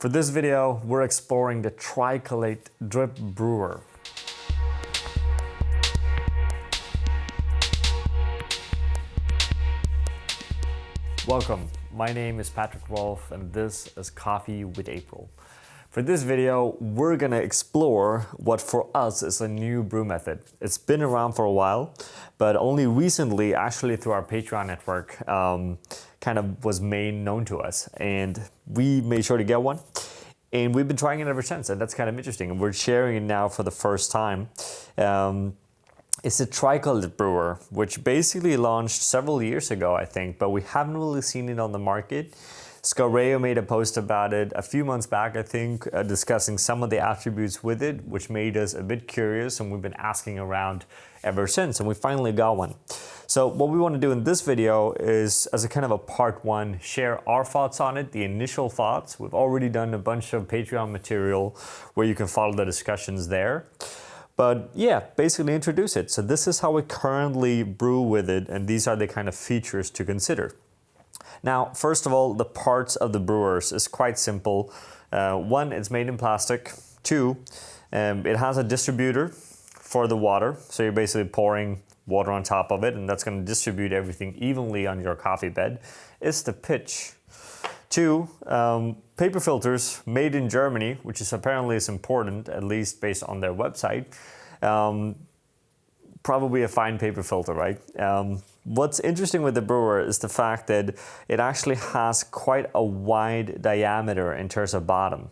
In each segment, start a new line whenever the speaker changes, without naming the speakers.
For this video, we're exploring the Tricolate drip brewer. Welcome, my name is Patrick Rolfe and this is Coffee with April. For this video, we're gonna explore what for us is a new brew method. It's been around for a while, but only recently, actually through our Patreon network, kind of was made known to us. And we made sure to get one. And we've been trying it ever since, and that's kind of interesting. And we're sharing it now for the first time. It's a Tricolate brewer, which basically launched several years ago, I think, but we haven't really seen it on the market. Scareo made a post about it a few months back, I think, discussing some of the attributes with it, which made us a bit curious, and we've been asking around ever since, and we finally got one. So what we want to do in this video is, as a kind of a part one, share our thoughts on it, the initial thoughts. We've already done a bunch of Patreon material where you can follow the discussions there. But yeah, basically introduce it. So this is how we currently brew with it, and these are the kind of features to consider. Now, first of all, the parts of the brewers is quite simple. One, it's made in plastic. Two, it has a distributor for the water. So you're basically pouring water on top of it, and that's going to distribute everything evenly on your coffee bed. It's the pitch. Two, paper filters made in Germany, which is apparently is important, at least based on their website. Probably a fine paper filter, right? What's interesting with the brewer is the fact that it actually has quite a wide diameter in terms of bottom.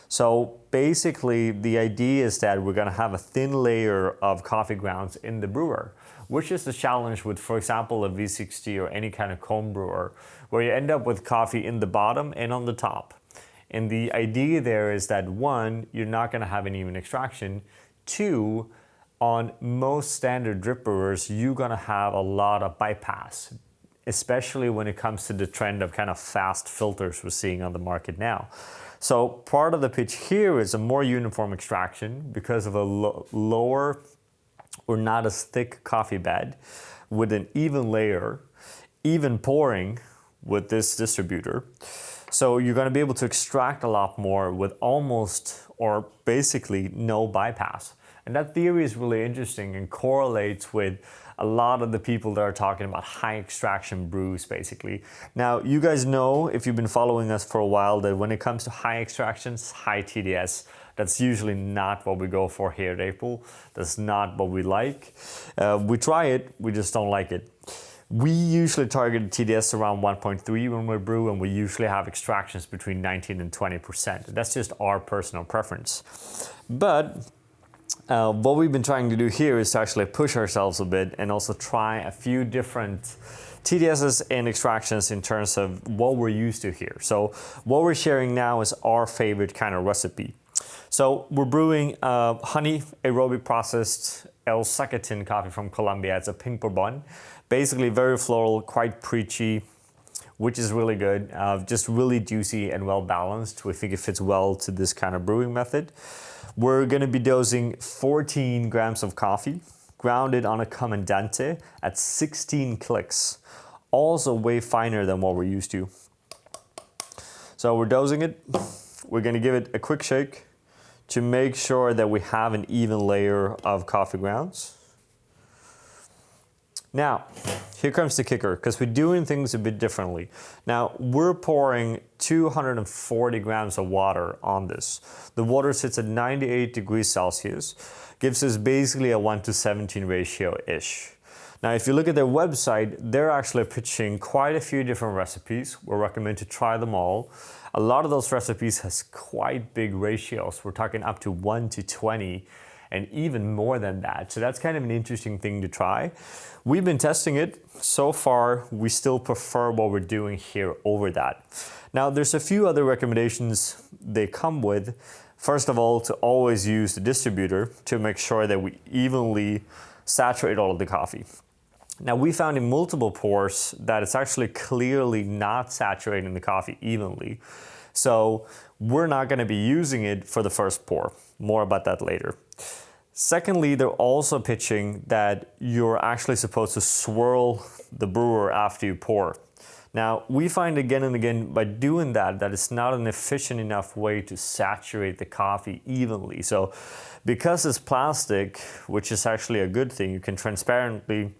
So basically the idea is that we're gonna have a thin layer of coffee grounds in the brewer, which is the challenge with, for example, a V60 or any kind of cone brewer, where you end up with coffee in the bottom and on the top. And the idea there is that one, you're not gonna have an even extraction. Two, on most standard drip brewers, you're gonna have a lot of bypass, especially when it comes to the trend of kind of fast filters we're seeing on the market now. So part of the pitch here is a more uniform extraction because of a lower or not as thick coffee bed with an even layer, even pouring with this distributor. So you're gonna be able to extract a lot more with almost or basically no bypass. And that theory is really interesting and correlates with a lot of the people that are talking about high extraction brews, basically. Now, you guys know, if you've been following us for a while, that when it comes to high extractions, high TDS, that's usually not what we go for here at April. That's not what we like. We try it, we just don't like it. We usually target TDS around 1.3 when we brew, and we usually have extractions between 19 and 20%. That's just our personal preference. But what we've been trying to do here is to actually push ourselves a bit and also try a few different TDSs and extractions in terms of what we're used to here. So what we're sharing now is our favorite kind of recipe. So we're brewing honey aerobic processed El Zacatin coffee from Colombia. It's a pink bourbon, basically very floral, quite preachy, which is really good. Just really juicy and well balanced. We think it fits well to this kind of brewing method. We're gonna be dosing 14 grams of coffee, grounded on a comandante at 16 clicks. Also way finer than what we're used to. So we're dosing it. We're gonna give it a quick shake to make sure that we have an even layer of coffee grounds. Now, here comes the kicker, because we're doing things a bit differently. Now, we're pouring 240 grams of water on this. The water sits at 98 degrees Celsius, gives us basically a 1:17 ratio-ish. Now, if you look at their website, they're actually pitching quite a few different recipes. We recommend to try them all. A lot of those recipes has quite big ratios. We're talking up to 1:20. And even more than that. So that's kind of an interesting thing to try. We've been testing it. So far, we still prefer what we're doing here over that. Now, there's a few other recommendations they come with. First of all, to always use the distributor to make sure that we evenly saturate all of the coffee. Now, we found in multiple pours that it's actually clearly not saturating the coffee evenly. So we're not gonna be using it for the first pour. More about that later. Secondly, they're also pitching that you're actually supposed to swirl the brewer after you pour. Now, we find again and again by doing that it's not an efficient enough way to saturate the coffee evenly. So because it's plastic, which is actually a good thing, you can transparently,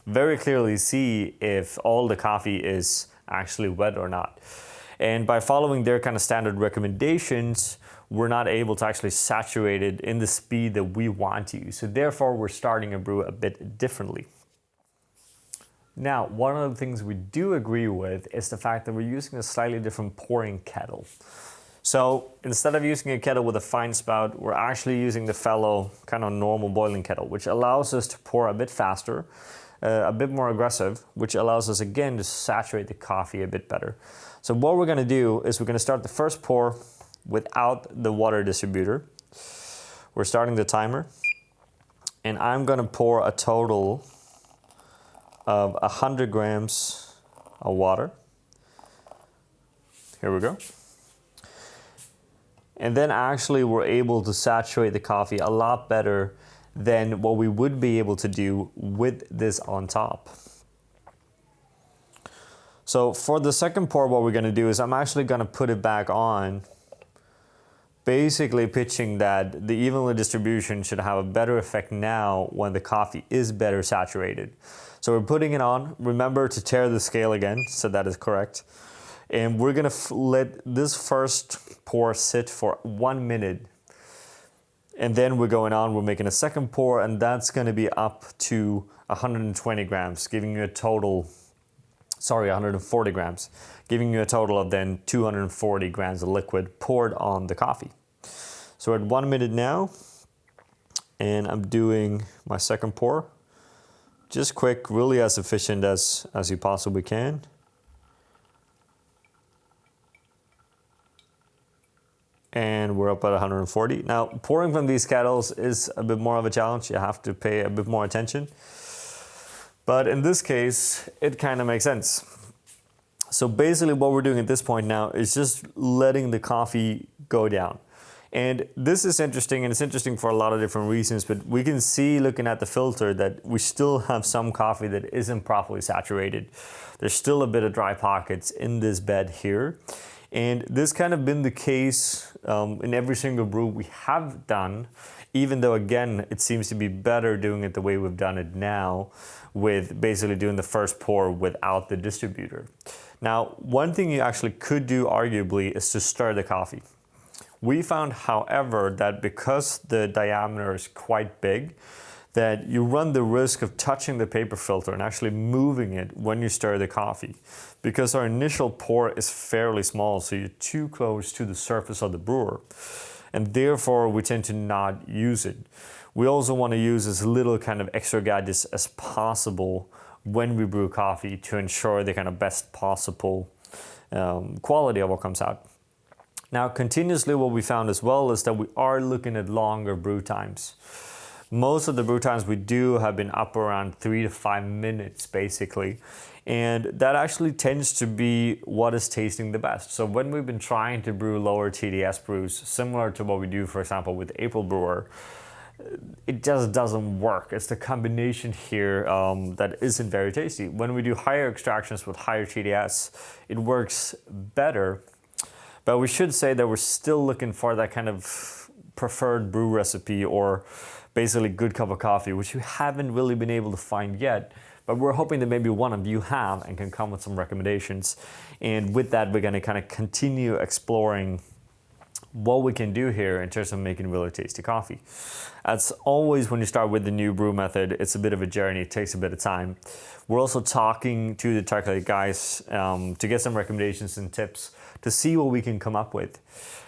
very clearly see if all the coffee is actually wet or not. And by following their kind of standard recommendations, we're not able to actually saturate it in the speed that we want to. So therefore, we're starting a brew a bit differently. Now, one of the things we do agree with is the fact that we're using a slightly different pouring kettle. So instead of using a kettle with a fine spout, we're actually using the fellow kind of normal boiling kettle, which allows us to pour a bit faster, a bit more aggressive, which allows us again to saturate the coffee a bit better. So what we're gonna do is we're gonna start the first pour without the water distributor. We're starting the timer, and I'm gonna pour a total of 100 grams of water. Here we go. And then actually we're able to saturate the coffee a lot better than what we would be able to do with this on top. So for the second pour, what we're gonna do is I'm actually gonna put it back on, basically pitching that the evenly distribution should have a better effect now when the coffee is better saturated. So we're putting it on. Remember to tare the scale again, so that is correct. And we're gonna let this first pour sit for 1 minute. And then we're going on, we're making a second pour, and that's gonna be up to 120 grams, giving you a total, 140 grams, giving you a total of then 240 grams of liquid poured on the coffee. So we're at 1 minute now, and I'm doing my second pour. Just quick, really as efficient as you possibly can. And we're up at 140. Now, pouring from these kettles is a bit more of a challenge. You have to pay a bit more attention. But in this case, it kind of makes sense. So basically what we're doing at this point now is just letting the coffee go down. And this is interesting, and it's interesting for a lot of different reasons, but we can see looking at the filter that we still have some coffee that isn't properly saturated. There's still a bit of dry pockets in this bed here. And this kind of been the case in every single brew we have done, even though again, it seems to be better doing it the way we've done it now, with basically doing the first pour without the distributor. Now, one thing you actually could do arguably is to stir the coffee. We found, however, that because the diameter is quite big, that you run the risk of touching the paper filter and actually moving it when you stir the coffee. Because our initial pour is fairly small, so you're too close to the surface of the brewer. And therefore, we tend to not use it. We also want to use as little kind of extra gadgets as possible when we brew coffee to ensure the kind of best possible quality of what comes out. Now, continuously what we found as well is that we are looking at longer brew times. Most of the brew times we do have been up around 3 to 5 minutes basically. And that actually tends to be what is tasting the best. So when we've been trying to brew lower TDS brews, similar to what we do, for example, with April Brewer, it just doesn't work. It's the combination here that isn't very tasty. When we do higher extractions with higher TDS, it works better. But we should say that we're still looking for that kind of preferred brew recipe, or basically good cup of coffee, which we haven't really been able to find yet. But we're hoping that maybe one of you have and can come with some recommendations. And with that, we're gonna kind of continue exploring what we can do here in terms of making really tasty coffee. As always, when you start with the new brew method, it's a bit of a journey, it takes a bit of time. We're also talking to the Tricolate guys to get some recommendations and tips to see what we can come up with.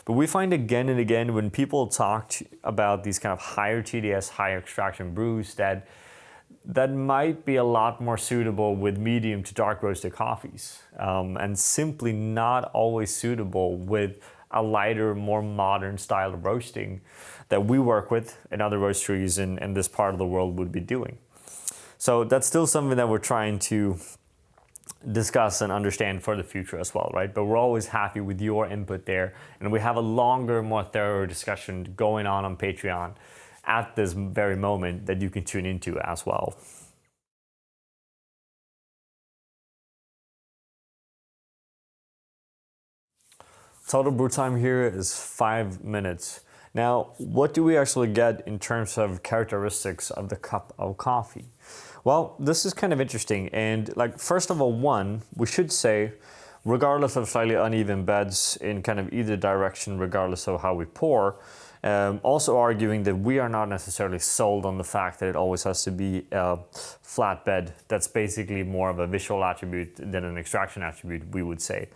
But we find again and again when people talk about these kind of higher TDS, higher extraction brews, that might be a lot more suitable with medium to dark roasted coffees, and simply not always suitable with a lighter, more modern style of roasting that we work with and other roasteries in this part of the world would be doing. So that's still something that we're trying to discuss and understand for the future as well, right? But we're always happy with your input there, and we have a longer, more thorough discussion going on Patreon at this very moment that you can tune into as well. Total brew time here is 5 minutes. Now, what do we actually get in terms of characteristics of the cup of coffee? Well, this is kind of interesting. And like, first of all, we should say, regardless of slightly uneven beds in kind of either direction, regardless of how we pour, also arguing that we are not necessarily sold on the fact that it always has to be a flat bed. That's basically more of a visual attribute than an extraction attribute, we would say.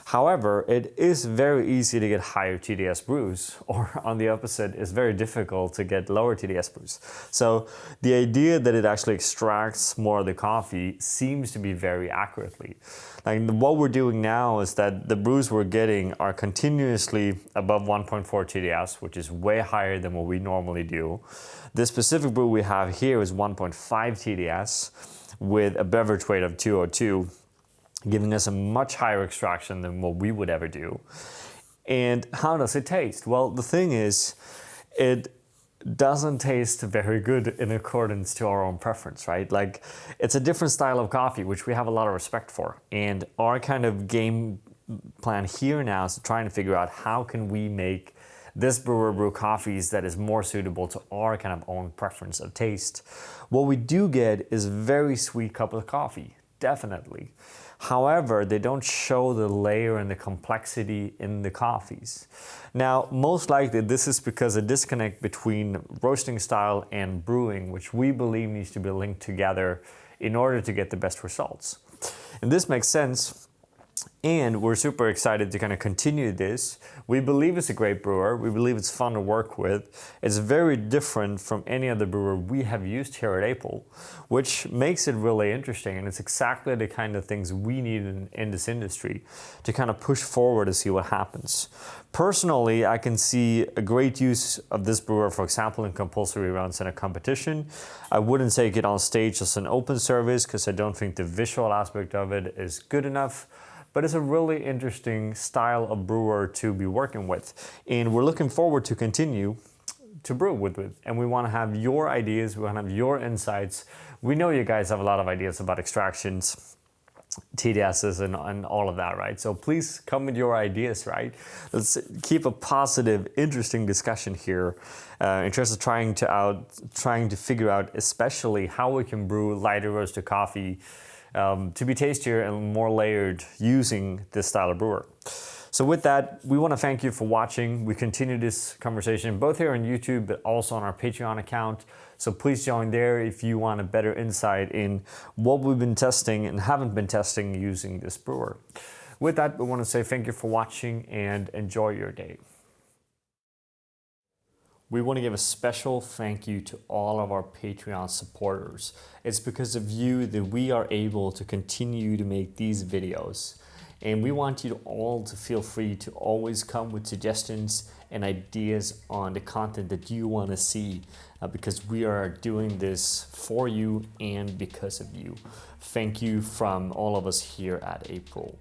However, it is very easy to get higher TDS brews, or on the opposite, it's very difficult to get lower TDS brews. So the idea that it actually extracts more of the coffee seems to be very accurately. Like what we're doing now is that the brews we're getting are continuously above 1.4 TDS, which is way higher than what we normally do. The specific brew we have here is 1.5 TDS with a beverage weight of 202. Giving us a much higher extraction than what we would ever do. And how does it taste? Well, the thing is, it doesn't taste very good in accordance to our own preference, right? Like, it's a different style of coffee, which we have a lot of respect for. And our kind of game plan here now is trying to figure out how can we make this brewer brew coffees that is more suitable to our kind of own preference of taste. What we do get is very sweet cup of coffee, definitely. However, they don't show the layer and the complexity in the coffees. Now, most likely this is because a disconnect between roasting style and brewing, which we believe needs to be linked together in order to get the best results. And this makes sense. And we're super excited to kind of continue this. We believe it's a great brewer. We believe it's fun to work with. It's very different from any other brewer we have used here at April, which makes it really interesting. And it's exactly the kind of things we need in this industry to kind of push forward to see what happens. Personally, I can see a great use of this brewer, for example, in compulsory rounds in a competition. I wouldn't take it on stage as an open service because I don't think the visual aspect of it is good enough. But it's a really interesting style of brewer to be working with. And we're looking forward to continue to brew with it. And we want to have your ideas, we want to have your insights. We know you guys have a lot of ideas about extractions, TDSs and all of that, right? So please come with your ideas, right? Let's keep a positive, interesting discussion here in terms of trying to figure out especially how we can brew lighter roasted coffee to be tastier and more layered using this style of brewer. So with that, we want to thank you for watching. We continue this conversation both here on YouTube, but also on our Patreon account. So please join there if you want a better insight in what we've been testing and haven't been testing using this brewer. With that, we want to say thank you for watching and enjoy your day. We want to give a special thank you to all of our Patreon supporters. It's because of you that we are able to continue to make these videos. And we want you all to feel free to always come with suggestions and ideas on the content that you want to see because we are doing this for you and because of you. Thank you from all of us here at April.